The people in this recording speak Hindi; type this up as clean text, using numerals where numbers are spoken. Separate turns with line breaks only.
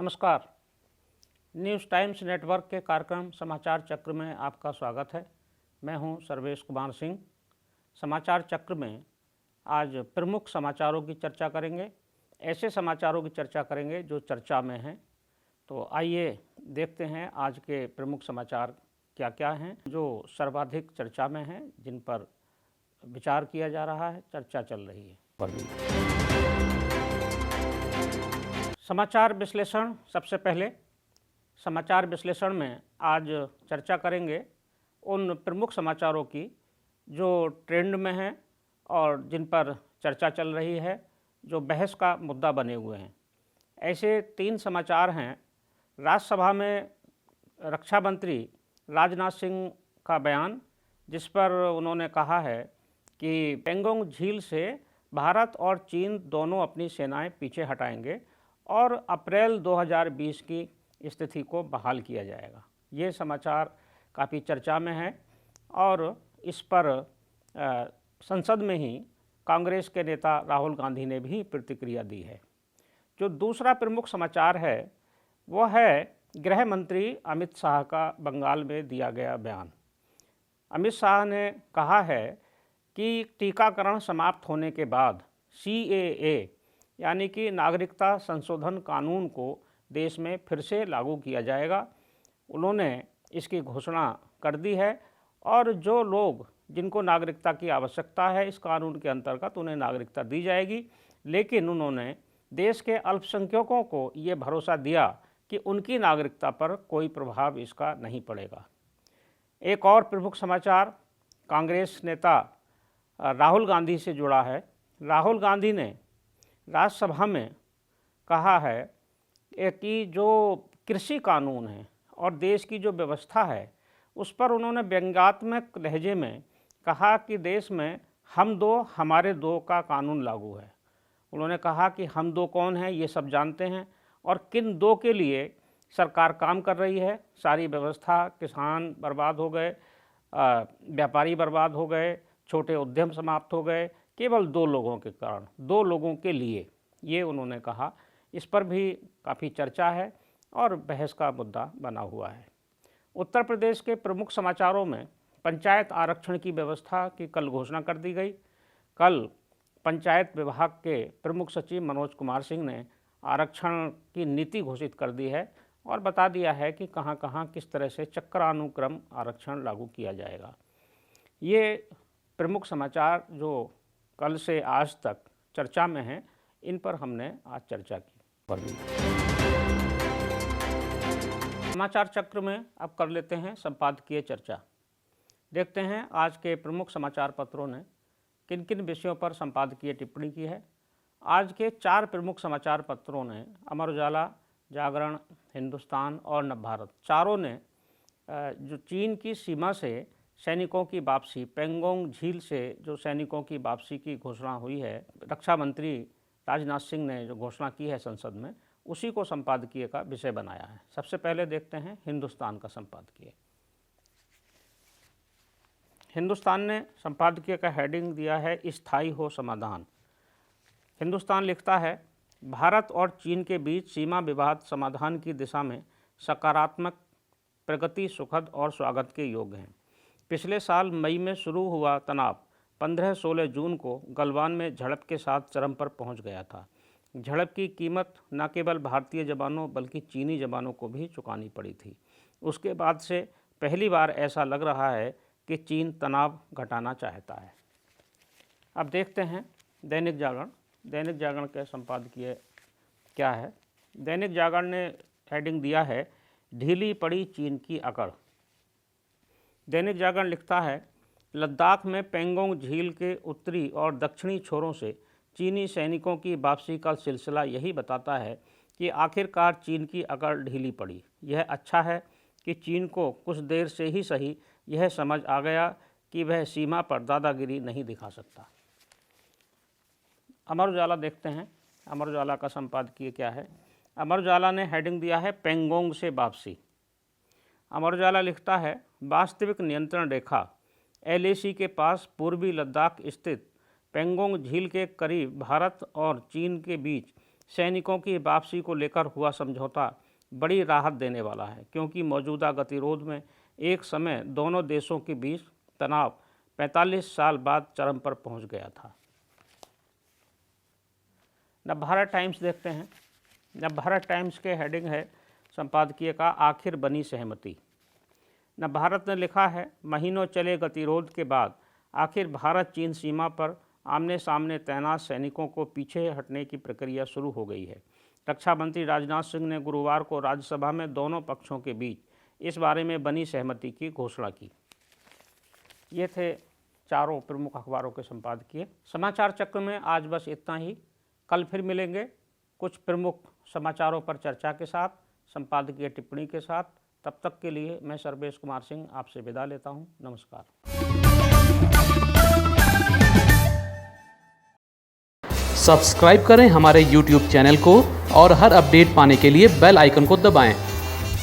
नमस्कार। न्यूज़ टाइम्स नेटवर्क के कार्यक्रम समाचार चक्र में आपका स्वागत है। मैं हूं सर्वेश कुमार सिंह। समाचार चक्र में आज प्रमुख समाचारों की चर्चा करेंगे। ऐसे समाचारों की चर्चा करेंगे जो चर्चा में हैं। तो आइए देखते हैं आज के प्रमुख समाचार क्या क्या हैं जो सर्वाधिक चर्चा में हैं, जिन पर विचार किया जा रहा है, चर्चा चल रही है। समाचार विश्लेषण। सबसे पहले समाचार विश्लेषण में आज चर्चा करेंगे उन प्रमुख समाचारों की जो ट्रेंड में हैं और जिन पर चर्चा चल रही है, जो बहस का मुद्दा बने हुए हैं। ऐसे 3 समाचार हैं। राज्यसभा में रक्षा मंत्री राजनाथ सिंह का बयान, जिस पर उन्होंने कहा है कि पेंगोंग झील से भारत और चीन दोनों अपनी सेनाएं पीछे हटाएंगे और अप्रैल 2020 की स्थिति को बहाल किया जाएगा। ये समाचार काफ़ी चर्चा में है और इस पर संसद में ही कांग्रेस के नेता राहुल गांधी ने भी प्रतिक्रिया दी है। जो दूसरा प्रमुख समाचार है वह है गृह मंत्री अमित शाह का बंगाल में दिया गया बयान। अमित शाह ने कहा है कि टीकाकरण समाप्त होने के बाद CAA यानी कि नागरिकता संशोधन कानून को देश में फिर से लागू किया जाएगा। उन्होंने इसकी घोषणा कर दी है और जो लोग जिनको नागरिकता की आवश्यकता है इस कानून के अंतर्गत उन्हें नागरिकता दी जाएगी। लेकिन उन्होंने देश के अल्पसंख्यकों को ये भरोसा दिया कि उनकी नागरिकता पर कोई प्रभाव इसका नहीं पड़ेगा। एक और प्रमुख समाचार कांग्रेस नेता राहुल गांधी से जुड़ा है। राहुल गांधी ने राज्यसभा में कहा है कि जो कृषि कानून है और देश की जो व्यवस्था है उस पर उन्होंने व्यंग्यात्मक लहजे में कहा कि देश में हम दो हमारे दो का कानून लागू है। उन्होंने कहा कि हम दो कौन हैं ये सब जानते हैं और किन दो के लिए सरकार काम कर रही है। सारी व्यवस्था, किसान बर्बाद हो गए, व्यापारी बर्बाद हो गए, छोटे उद्यम समाप्त हो गए, केवल 2 लोगों के कारण, 2 लोगों के लिए, ये उन्होंने कहा। इस पर भी काफ़ी चर्चा है और बहस का मुद्दा बना हुआ है। उत्तर प्रदेश के प्रमुख समाचारों में पंचायत आरक्षण की व्यवस्था की कल घोषणा कर दी गई। कल पंचायत विभाग के प्रमुख सचिव मनोज कुमार सिंह ने आरक्षण की नीति घोषित कर दी है और बता दिया है कि कहां कहां किस तरह से चक्रानुक्रम आरक्षण लागू किया जाएगा। ये प्रमुख समाचार जो कल से आज तक चर्चा में हैं, इन पर हमने आज चर्चा की। समाचार चक्र में अब कर लेते हैं संपादकीय चर्चा। देखते हैं आज के प्रमुख समाचार पत्रों ने किन किन विषयों पर संपादकीय टिप्पणी की है। आज के 4 प्रमुख समाचार पत्रों ने, अमर उजाला, जागरण, हिंदुस्तान और नवभारत, चारों ने जो चीन की सीमा से सैनिकों की वापसी, पेंगोंग झील से जो सैनिकों की वापसी की घोषणा हुई है, रक्षा मंत्री राजनाथ सिंह ने जो घोषणा की है संसद में, उसी को संपादकीय का विषय बनाया है। सबसे पहले देखते हैं हिंदुस्तान का संपादकीय। हिंदुस्तान ने संपादकीय का हेडिंग दिया है स्थायी हो समाधान। हिंदुस्तान लिखता है, भारत और चीन के बीच सीमा विवाद समाधान की दिशा में सकारात्मक प्रगति सुखद और स्वागत के योग्य है। पिछले साल मई में शुरू हुआ तनाव 15-16 जून को गलवान में झड़प के साथ चरम पर पहुंच गया था। झड़प की कीमत न केवल भारतीय जवानों बल्कि चीनी जवानों को भी चुकानी पड़ी थी। उसके बाद से पहली बार ऐसा लग रहा है कि चीन तनाव घटाना चाहता है। अब देखते हैं दैनिक जागरण। दैनिक जागरण के संपादकीय क्या है। दैनिक जागरण ने हेडिंग दिया है, ढीली पड़ी चीन की अकड़। दैनिक जागरण लिखता है, लद्दाख में पेंगोंग झील के उत्तरी और दक्षिणी छोरों से चीनी सैनिकों की वापसी का सिलसिला यही बताता है कि आखिरकार चीन की अकड़ ढीली पड़ी। यह अच्छा है कि चीन को कुछ देर से ही सही यह समझ आ गया कि वह सीमा पर दादागिरी नहीं दिखा सकता। अमर उजाला देखते हैं, अमर उजाला का संपादकीय क्या है। अमर उजाला ने हेडिंग दिया है, पेंगोंग से वापसी। अमर उजाला लिखता है, वास्तविक नियंत्रण रेखा LAC के पास पूर्वी लद्दाख स्थित पेंगोंग झील के करीब भारत और चीन के बीच सैनिकों की वापसी को लेकर हुआ समझौता बड़ी राहत देने वाला है, क्योंकि मौजूदा गतिरोध में एक समय दोनों देशों के बीच तनाव 45 साल बाद चरम पर पहुंच गया था। नवभारत टाइम्स देखते हैं। नवभारत टाइम्स के हेडिंग है संपादकीय का आखिर बनी सहमति। नवभारत ने लिखा है, महीनों चले गतिरोध के बाद आखिर भारत चीन सीमा पर आमने सामने तैनात सैनिकों को पीछे हटने की प्रक्रिया शुरू हो गई है। रक्षा मंत्री राजनाथ सिंह ने गुरुवार को राज्यसभा में दोनों पक्षों के बीच इस बारे में बनी सहमति की घोषणा की। ये थे चारों प्रमुख अखबारों के संपादकीय। समाचार चक्र में आज बस इतना ही। कल फिर मिलेंगे कुछ प्रमुख समाचारों पर चर्चा के साथ, संपादकीय टिप्पणी के साथ। तब तक के लिए मैं सर्वेश कुमार सिंह आपसे विदा लेता हूँ। नमस्कार।
सब्सक्राइब करें हमारे YouTube चैनल को और हर अपडेट पाने के लिए बेल आइकन को दबाएं।